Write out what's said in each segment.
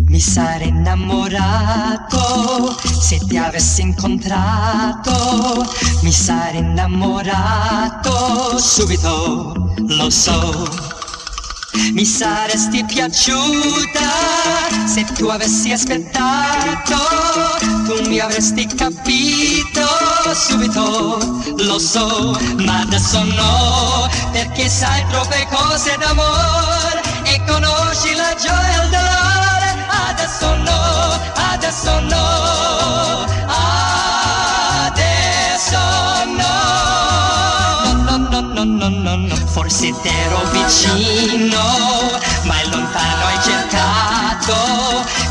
Mi sarei innamorato se ti avessi incontrato, mi sarei innamorato subito, lo so. Mi saresti piaciuta se tu avessi aspettato, tu mi avresti capito subito, lo so. Ma adesso no, perché sai troppe cose d'amore e conosci la gioia e il dolore. Adesso no, adesso no, adesso no. No, no, no, no, no, no. Forse t'ero vicino, ma in lontano hai cercato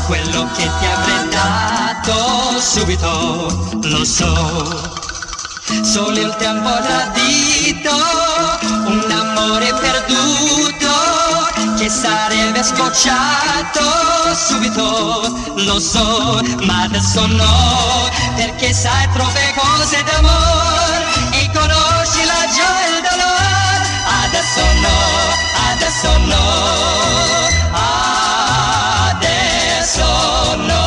quello che ti avrei dato subito, lo so. Solo il tempo ha tradito un amore perduto che sarebbe scocciato subito, lo so. Ma adesso no, perché sai troppe cose d'amore e conosci la gioia e il dolore. Adesso no, adesso no, adesso no.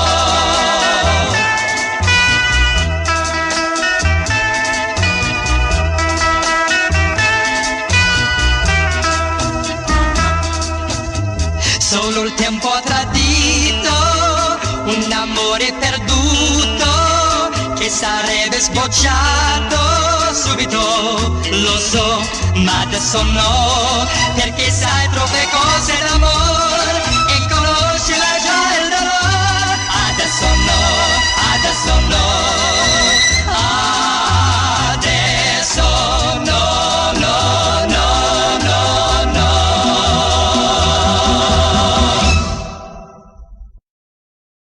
Solo il tempo ha tradito un amore perduto che sarebbe sbocciato subito, lo so. Ma adesso no, perché sai troppe cose d'amore